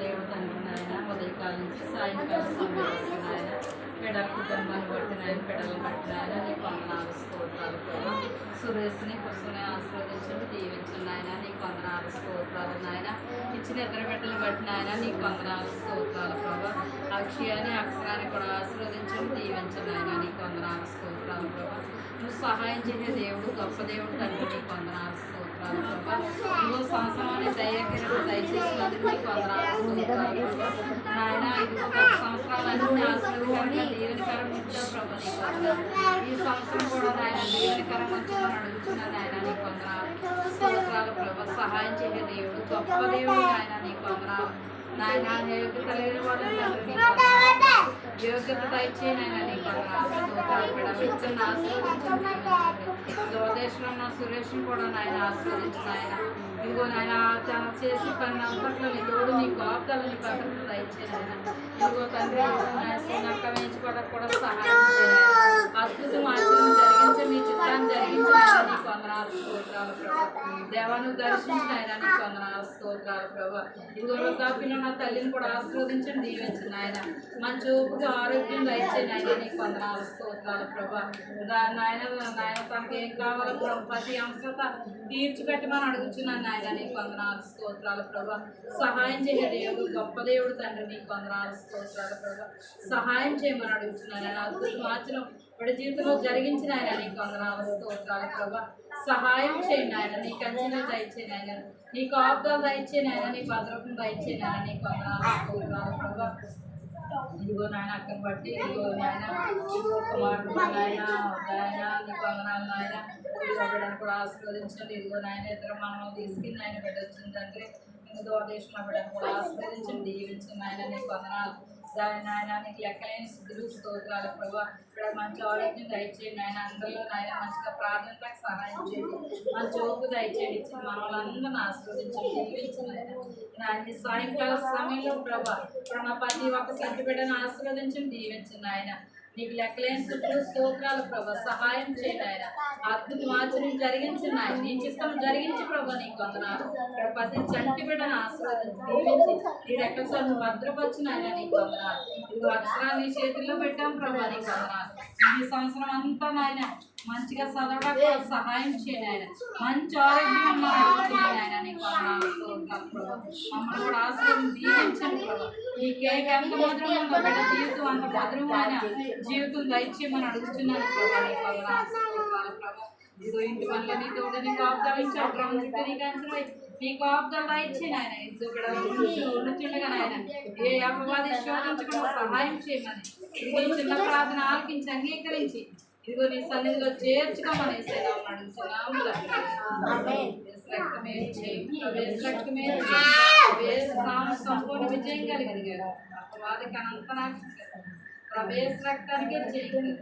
దేవుడు తండ్రి నాయన ఉదయకాలం నుంచి సాయంకాలం సమయం నాయన పెడల కుటుంబాన్ని బట్టి నాయన పెడలను బట్టి నాయన నీకు వందనాలు స్తోత్రాలు ప్రభా. సురేష్ని కుసుని ఆశీర్వదించండి దీవించండి నాయన నీకు వందనాలు స్తోత్రాలు నాయన. ఇచ్చిన ఇద్దరు బిడ్డలు బట్టి నాయన నీకు వందనాలు స్తోత్రాలు ప్రభా. అక్షయాన్ని అక్షరాన్ని కూడా ఆశీర్వదించండి దీవించండి నాయన నీకు వందనాలు స్తోత్రాలు ప్రభా. నువ్వు సహాయం చేసే దేవుడు గొప్ప దేవుడు తండ్రి నీకు వందనాలు స్తోత్రాలు ప్రభా. నువ్వు సంవత్సరాన్ని దయకిరణం దయచేసినందుకు నీకు వందనాలు స్తోత్రాలు ప్రభా. నాయన ఇదిగో గత సంవత్సరాలన్నీ ఆశీర్వదకరంగా దీవెనకరంగా ఉంచావు ప్రభా నీకు వందనాలు. ఈ సంవత్సరం కూడా నాయన దీవెనకరంగా ఉంచామని అడుగుతున్నాను నాయన నీకు వందనాలు స్తోత్రాలు ప్రభా. సహాయం చేసే దేవుడు గొప్ప దేవుడు నాయన నీకు వందనాలు నాయన. యోగ్యత లేని వాళ్ళని తండ్రి నీకు వందనాలు. యోగ్యత దయచేయి నాయన నీకు వందనాలు స్తోత్రాలు బిడ్డలు ఇచ్చిన ఆశీర్వదించండి. దేశంలో సురేష్ని కూడా నాయన ఆశీర్వదించు నాయన. ఇదిగో నాయన తన చేసి పని అంతట్లో నీ తోడు నీ కాపుదలు నీ భద్రత దయచేయి నాయన. ఇదిగో తండ్రి నక్క వేయించుకోవడానికి కూడా సహాయం చేయాలి. అద్భుతం ఆచరణ జరిగించి నీ చిత్తాన్ని జరిగించిన నీకు వందనాలు స్తోత్రాలు ప్రభా. దేవాన్ని దర్శించిన ఆయన నీకు వందనాలు స్తోత్రాలు ప్రభా. ఇదిగో వృద్ధాప్యంలో నా తల్లిని కూడా ఆశీర్వదించండి దీవించండి ఆయన. మంచి ఊపిరి ఆరోగ్యం దయచేయండి ఆయన నీకు వందనాలు స్తోత్రాలు ప్రభా. నాయన తనకి ఏం కావాలో ప్రతి అంశత తీర్చిపెట్టమని అడుగుతున్నాను నాయన నీకు వందనాలు స్తోత్రాలు ప్రభా. సహాయం చేయ దేవుడు గొప్ప దేవుడు తండ్రి నీకు వందనాలు స్తోత్రాలు ప్రభా. సహాయం చేయమని అడుగుతున్నాను ఆయన. అద్భుతం ఆచరణ వాడి జీవితంలో జరిగించిన ఆయన నీకు వందనాలు స్తోత్రాలు ప్రభా. సహాయం చేయండి ఆయన. నీకు అంచనా దయచేయండి ఆయన. నీకు ఆబ్దాలు దయచేయండి ఆయన. నీ భద్రతను దయచేయండి ఆయన నీకు వందనాలు స్తోత్రాలు ప్రభా. ఇదిగో నాయన అక్కను బట్టి ఇదిగో నాయన ఇదిగో కుమారుడు నాయన నాయన నీకు వందనాలు నాయన. ఇదిగో బిడ్డను కూడా ఆశీర్వదించండి. ఇదిగో నాయన ఇద్దరు మనం తీసుకుని ఆయన బిడ్డ వచ్చింది తండ్రి. ఇంకా దూరదేశంలో బిడ్డను కూడా ఆశీర్వదించండి దీవించండి ఆయన నీకు వందనాలు నాయన. నీకు లెక్కలేని స్థితులు స్తోత్రాలు ప్రభా. ఇక్కడ మంచి ఆరోగ్యం దయచేయండి ఆయన. అందరిలో నాయన మంచిగా ప్రార్థనలకు సహాయం చేయండి. మంచి ఓపు దయచేయండి. ఇచ్చిన మనల్ని ఆశీర్వదించండి దీవించండి ఆయన. నాయన సాయంకాల సమయంలో ప్రభా ఇప్పుడు నా ప్రతి ఒక్క సంఖ్య బిడ్డను ఆశీర్వదించండి దీవించండి ఆయన. నీకు లెక్కలేని స్థితులు స్తోత్రాలు ప్రభా. సహాయం చేయండి ఆయన. అద్భుతం ఆచరణ జరిగించండి ఆయన. నీ చిత్తం జరిగించి ప్రభా నీకు వందనాలు. ఇక్కడ ప్రతి చంటి బిడ్డను ఆశీర్వదించి దీవించి నీ రెక్కలను భద్రపరిచిన ఆయన నీకు వందనాలు. ఇది అక్షరాన్ని చేతుల్లో పెట్టాం ప్రభా నీకు వందనాలు. ఈ సంవత్సరం అంతా నాయన మంచిగా చదవడానికి సహాయం చేయండి ఆయన. మంచి ఆరోగ్యం అడుగుతున్నాను ఆయన నీకు వందనాలు స్తోత్రాలు ప్రభా. మమ్మల్ని కూడా ఆశీర్వదించి దీవించండి ప్రభా. ఈ కేక్ ఎంత మధురం ఉందో బిడ్డ జీవితం అంత మధురం ఆయన జీవితం దయచేయమని అడుగుతున్నాను ప్రభా నీకు వందనాలు స్తోత్రాలు ప్రభా. ఇదిగో ఇంటి వల్ల నీ తోడు నీకు ఆపుదలు ఇచ్చావు ప్రభు. చుట్టూ నీకు అంచనా నీకు ఆపుదలు దయచేయండి ఆయన. ఇదిగో బిడ్డ ఉండుచుండగా నాయన ఏ అపవాది శోధించకుండా సహాయం చేయమని ఇదిగో చిన్న ప్రార్థన ఆలకించి అంగీకరించి ఇదిగో నీ సన్నిధిలో చేర్చుకోమని అడుగుతున్నాము. రక్తమే రక్తమే సంపూర్ణ విజయం కలిగింది. అపవాదికి అనంత నాకు ప్రవేశ రక్తానికే చేయగలిగింది.